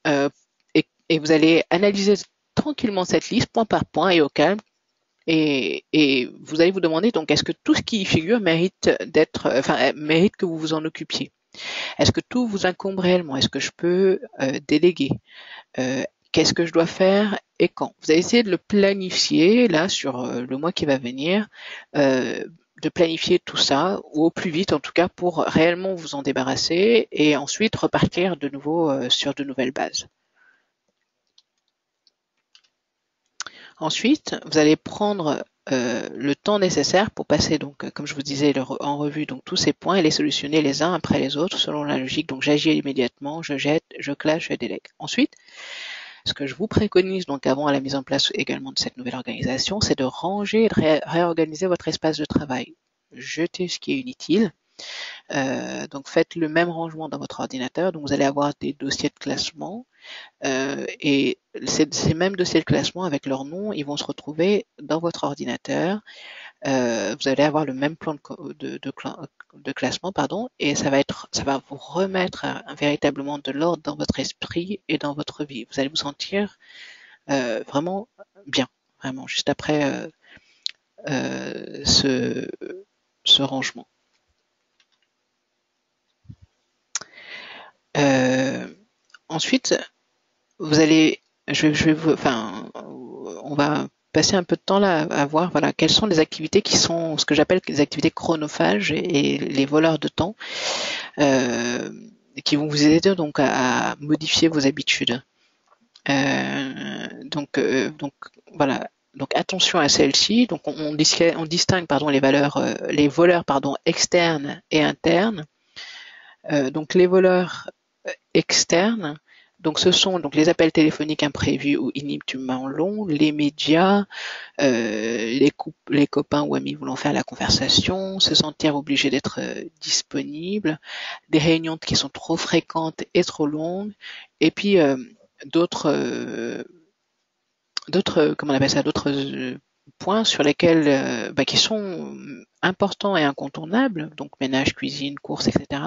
et vous allez analyser tranquillement cette liste point par point et au calme, et vous allez vous demander donc est-ce que tout ce qui y figure mérite mérite que vous vous en occupiez. Est-ce que tout vous incombe réellement? Est-ce que je peux déléguer? Qu'est-ce que je dois faire et quand? Vous allez essayer de le planifier là sur le mois qui va venir, de planifier tout ça, ou au plus vite en tout cas, pour réellement vous en débarrasser et ensuite repartir de nouveau sur de nouvelles bases. Ensuite, vous allez prendre le temps nécessaire pour passer, donc, comme je vous disais, en revue donc tous ces points et les solutionner les uns après les autres selon la logique. Donc j'agis immédiatement, je jette, je clash, je délègue. Ensuite, ce que je vous préconise donc avant la mise en place également de cette nouvelle organisation, c'est de ranger et de réorganiser votre espace de travail. Jetez ce qui est inutile. Donc faites le même rangement dans votre ordinateur. Donc vous allez avoir des dossiers de classement et ces mêmes dossiers de classement avec leur nom, ils vont se retrouver dans votre ordinateur. vous allez avoir le même plan de classement, pardon, et ça va vous remettre véritablement de l'ordre dans votre esprit et dans votre vie. Vous allez vous sentir vraiment bien, vraiment, juste après euh, ce, ce rangement. Euh, Ensuite, vous allez, on va passer un peu de temps là à voir, voilà, quelles sont les activités qui sont ce que j'appelle les activités chronophages et les voleurs de temps, euh, qui vont vous aider donc à modifier vos habitudes. Donc voilà. Donc attention à celle-ci. Donc on distingue pardon les voleurs pardon externes et internes. Donc les voleurs externes. Donc ce sont donc les appels téléphoniques imprévus ou inutilement longs, les médias, les copains ou amis voulant faire la conversation, se sentir obligé d'être disponible, des réunions qui sont trop fréquentes et trop longues, et puis d'autres comment on appelle ça, d'autres points sur lesquels qui sont importants et incontournables, donc ménage, cuisine, courses, etc.,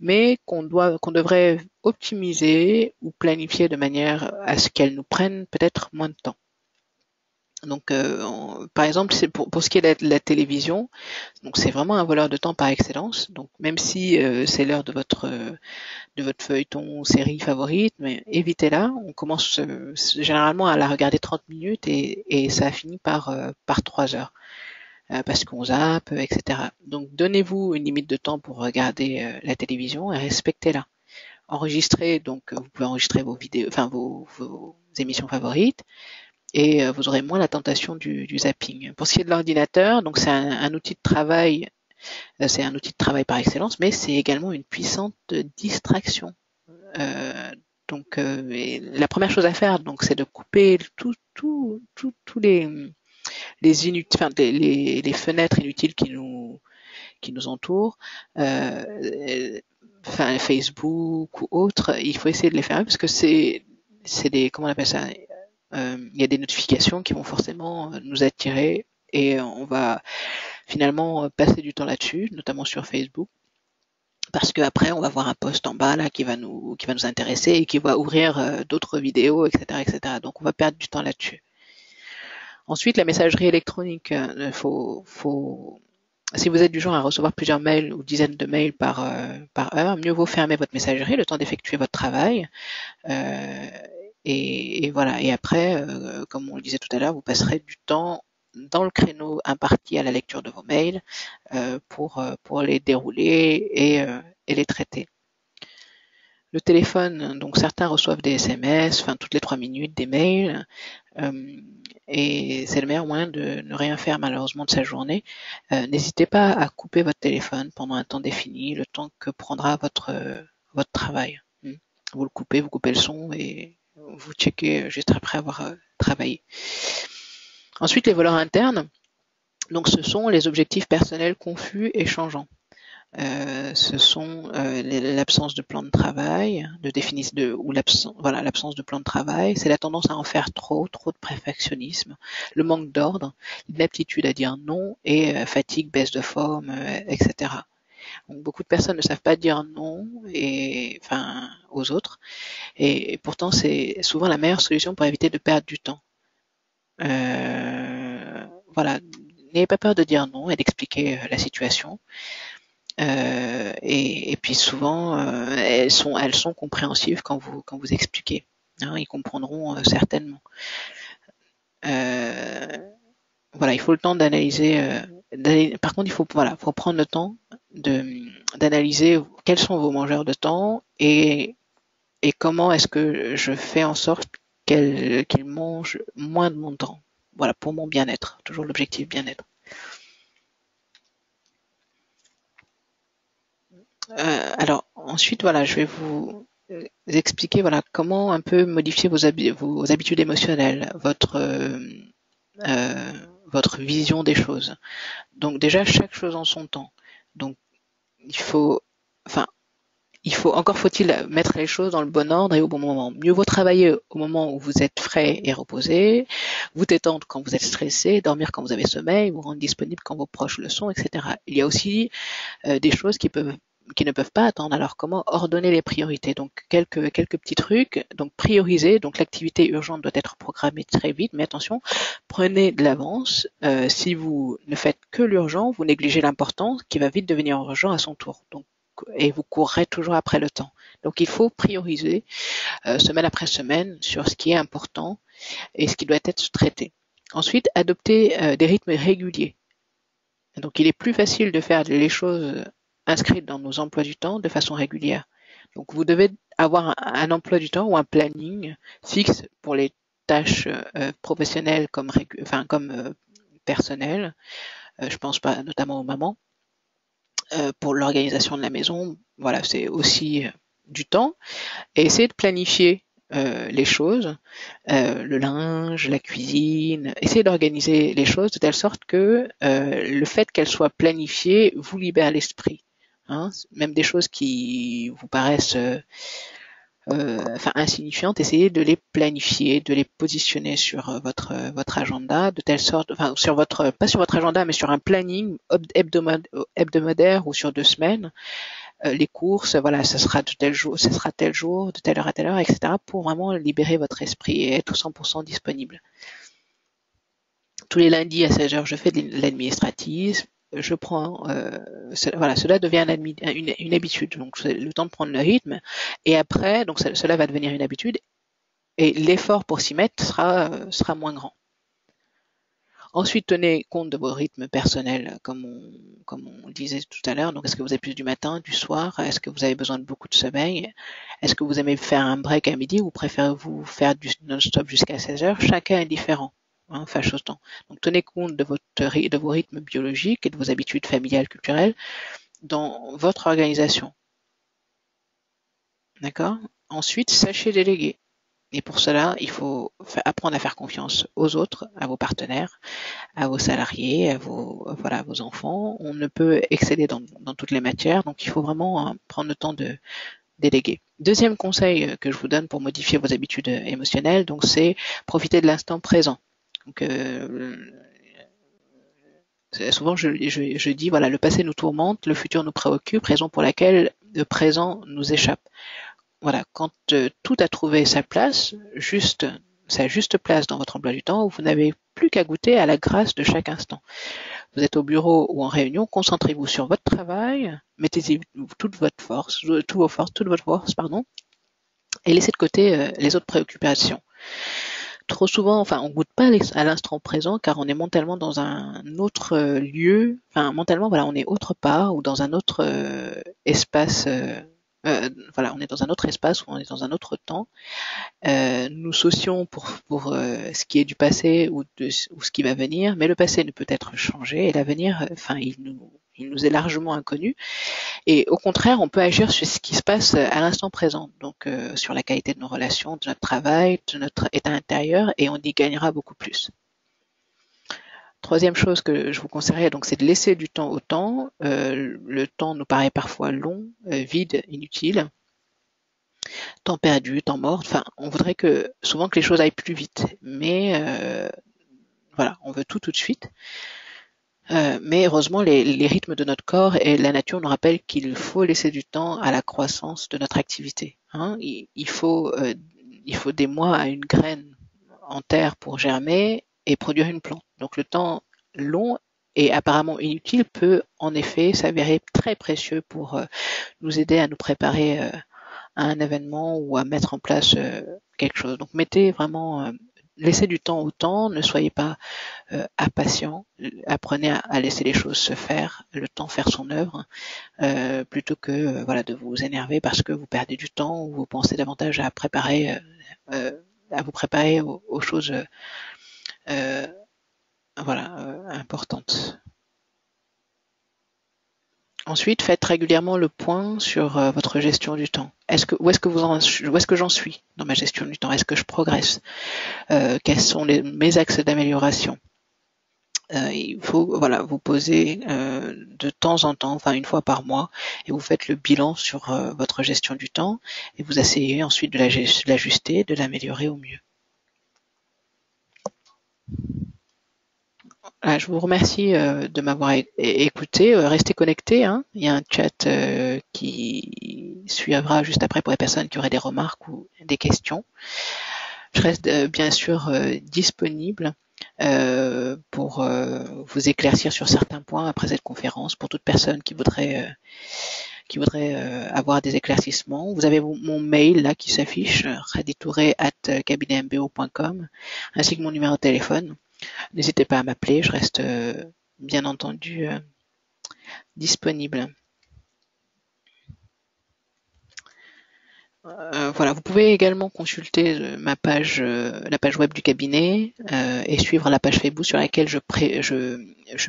mais qu'on devrait optimiser ou planifier de manière à ce qu'elles nous prennent peut-être moins de temps. Donc, par exemple, c'est pour ce qui est de la télévision, donc c'est vraiment un voleur de temps par excellence. Donc, même si c'est l'heure de votre feuilleton ou série favorite, mais évitez-la. On commence généralement à la regarder 30 minutes et ça finit par 3 heures parce qu'on zappe, etc. Donc, donnez-vous une limite de temps pour regarder la télévision et respectez-la. Enregistrez, donc vous pouvez enregistrer vos vidéos, enfin vos émissions favorites et vous aurez moins la tentation du zapping. Pour ce qui est de l'ordinateur, donc c'est un outil de travail, c'est un outil de travail par excellence, mais c'est également une puissante distraction. Euh, la première chose à faire, donc, c'est de couper tous les fenêtres inutiles qui nous entourent, Facebook ou autres. Il faut essayer de les fermer parce que c'est des, comment on appelle ça, il y a des notifications qui vont forcément nous attirer et on va finalement passer du temps là-dessus, notamment sur Facebook, parce qu'après on va voir un post en bas là qui va nous intéresser et qui va ouvrir d'autres vidéos, etc., etc. Donc on va perdre du temps là-dessus. Ensuite, la messagerie électronique, si vous êtes du genre à recevoir plusieurs mails ou dizaines de mails par heure, mieux vaut fermer votre messagerie le temps d'effectuer votre travail. Euh, et voilà. Et après, comme on le disait tout à l'heure, vous passerez du temps dans le créneau imparti à la lecture de vos mails pour les dérouler et les traiter. Le téléphone, donc certains reçoivent des SMS, enfin toutes les 3 minutes, des mails, et c'est le meilleur moyen de ne rien faire malheureusement de sa journée. N'hésitez pas à couper votre téléphone pendant un temps défini, le temps que prendra votre travail. Vous le coupez, vous coupez le son et vous checkez juste après avoir travaillé. Ensuite, les voleurs internes, donc ce sont les objectifs personnels confus et changeants. Ce sont l'absence de plan de travail, l'absence de plan de travail, c'est la tendance à en faire trop de perfectionnisme, le manque d'ordre, l'inaptitude à dire non et fatigue, baisse de forme, etc. Donc, beaucoup de personnes ne savent pas dire non aux autres et pourtant c'est souvent la meilleure solution pour éviter de perdre du temps. Voilà, n'ayez pas peur de dire non et d'expliquer la situation. Et puis souvent, elles sont compréhensives quand vous expliquez. Hein, ils comprendront certainement. Voilà, il faut le temps d'analyser. Par contre, faut prendre le temps d'analyser quels sont vos mangeurs de temps et comment est-ce que je fais en sorte qu'ils mangent moins de mon temps. Voilà, pour mon bien-être. Toujours l'objectif bien-être. Alors ensuite, voilà, je vais vous expliquer voilà comment un peu modifier vos habitudes émotionnelles, euh, votre vision des choses. Donc déjà chaque chose en son temps. Donc il faut, enfin il faut encore faut-il mettre les choses dans le bon ordre et au bon moment. Mieux vaut travailler au moment où vous êtes frais et reposé, vous détendre quand vous êtes stressé, dormir quand vous avez sommeil, vous rendre disponible quand vos proches le sont, etc. Il y a aussi des choses qui ne peuvent pas attendre. Alors comment ordonner les priorités? Donc quelques petits trucs. Donc prioriser. Donc l'activité urgente doit être programmée très vite, mais attention, prenez de l'avance. Si vous ne faites que l'urgent, vous négligez l'important qui va vite devenir urgent à son tour. Donc et vous courrez toujours après le temps. Donc il faut prioriser semaine après semaine sur ce qui est important et ce qui doit être traité. Ensuite, adopter des rythmes réguliers. Donc il est plus facile de faire les choses inscrites dans nos emplois du temps de façon régulière. Donc vous devez avoir un emploi du temps ou un planning fixe pour les tâches professionnelles comme personnelles. Je pense pas notamment aux mamans. Pour l'organisation de la maison, voilà, c'est aussi du temps. Et essayer de planifier les choses, le linge, la cuisine, essayer d'organiser les choses de telle sorte que le fait qu'elles soient planifiées vous libère l'esprit. Hein, même des choses qui vous paraissent insignifiantes, essayez de les planifier, de les positionner sur votre agenda, de telle sorte, enfin sur votre, pas sur votre agenda, mais sur un planning hebdomadaire ou sur 2 semaines. Les courses, voilà, ce sera de tel jour, ce sera tel jour, de telle heure à telle heure, etc. pour vraiment libérer votre esprit et être 100% disponible. Tous les lundis à 16 heures, je fais de l'administratif. Je prends, voilà, cela devient une habitude. Donc, c'est le temps de prendre le rythme. Et après, donc, cela va devenir une habitude. Et l'effort pour s'y mettre sera moins grand. Ensuite, tenez compte de vos rythmes personnels, comme on le disait tout à l'heure. Donc, est-ce que vous avez plus du matin, du soir? Est-ce que vous avez besoin de beaucoup de sommeil? Est-ce que vous aimez faire un break à midi ou préférez-vous faire du non-stop jusqu'à 16 heures? Chacun est différent. Hein, fâche autant. Donc, tenez compte de vos rythmes biologiques et de vos habitudes familiales, culturelles dans votre organisation. D'accord? Ensuite, sachez déléguer. Et pour cela, il faut apprendre à faire confiance aux autres, à vos partenaires, à vos salariés, à vos enfants. On ne peut exceller dans toutes les matières, donc il faut vraiment prendre le temps de déléguer. Deuxième conseil que je vous donne pour modifier vos habitudes émotionnelles, donc c'est profiter de l'instant présent. Donc souvent je dis voilà, le passé nous tourmente, le futur nous préoccupe, raison pour laquelle le présent nous échappe. Voilà, quand tout a trouvé sa place, sa juste place dans votre emploi du temps, vous n'avez plus qu'à goûter à la grâce de chaque instant. Vous êtes au bureau ou en réunion, concentrez-vous sur votre travail, mettez-y toute votre force, et laissez de côté les autres préoccupations. Trop souvent, on goûte pas à l'instant présent car on est mentalement dans un autre lieu, mentalement, voilà, on est autre part ou dans un autre espace. On est dans un autre espace ou on est dans un autre temps. Nous saucions pour ce qui est du passé ou ce qui va venir, mais le passé ne peut être changé et l'avenir, il nous est largement inconnu. Et au contraire, on peut agir sur ce qui se passe à l'instant présent, donc sur la qualité de nos relations, de notre travail, de notre état intérieur, et on y gagnera beaucoup plus. Troisième chose que je vous conseillerais, donc, c'est de laisser du temps au temps. Le temps nous paraît parfois long, vide, inutile. Temps perdu, temps mort. On voudrait souvent que les choses aillent plus vite, mais voilà, on veut tout de suite. Mais heureusement, les rythmes de notre corps et la nature nous rappellent qu'il faut laisser du temps à la croissance de notre activité. Hein. Il faut des mois à une graine en terre pour germer et produire une plante. Donc le temps long et apparemment inutile peut en effet s'avérer très précieux pour nous aider à nous préparer à un événement ou à mettre en place quelque chose. Donc laissez du temps au temps, ne soyez pas impatient, apprenez à laisser les choses se faire, le temps faire son œuvre, plutôt que de vous énerver parce que vous perdez du temps ou vous pensez davantage à vous préparer aux choses importantes. Ensuite, faites régulièrement le point sur votre gestion du temps. Où est-ce que j'en suis dans ma gestion du temps? Est-ce que je progresse? Quels sont mes axes d'amélioration? il faut voilà vous poser de temps en temps, enfin une fois par mois, et vous faites le bilan sur votre gestion du temps et vous essayez ensuite de l'ajuster, de l'améliorer au mieux. Voilà, je vous remercie de m'avoir écouté. Restez connectés, hein. Il y a un chat qui suivra juste après pour les personnes qui auraient des remarques ou des questions. Je reste bien sûr disponible pour vous éclaircir sur certains points après cette conférence pour toute personne qui voudrait avoir des éclaircissements. Vous avez mon mail là qui s'affiche, khaditouré@cabinetmbo.com, ainsi que mon numéro de téléphone. N'hésitez pas à m'appeler, je reste bien entendu disponible. Voilà, vous pouvez également consulter ma page, la page web du cabinet et suivre la page Facebook sur laquelle je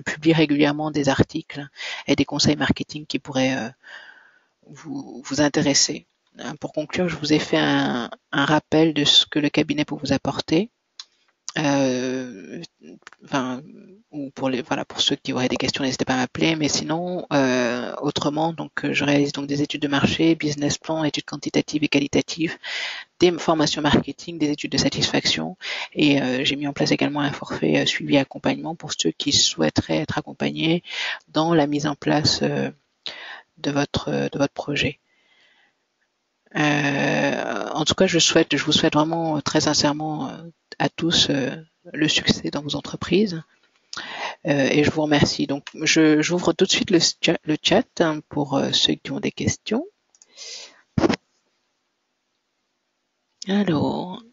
publie régulièrement des articles et des conseils marketing qui pourraient vous intéresser. Pour conclure, je vous ai fait un rappel de ce que le cabinet peut vous apporter. Enfin, ou pour ceux qui auraient des questions, n'hésitez pas à m'appeler. Mais sinon, autrement, donc je réalise donc des études de marché, business plan, études quantitatives et qualitatives, des formations marketing, des études de satisfaction, et j'ai mis en place également un forfait suivi accompagnement pour ceux qui souhaiteraient être accompagnés dans la mise en place de votre projet. En tout cas, je vous souhaite vraiment très sincèrement à tous le succès dans vos entreprises. Et je vous remercie. Donc, j'ouvre tout de suite le chat pour ceux qui ont des questions. Alors,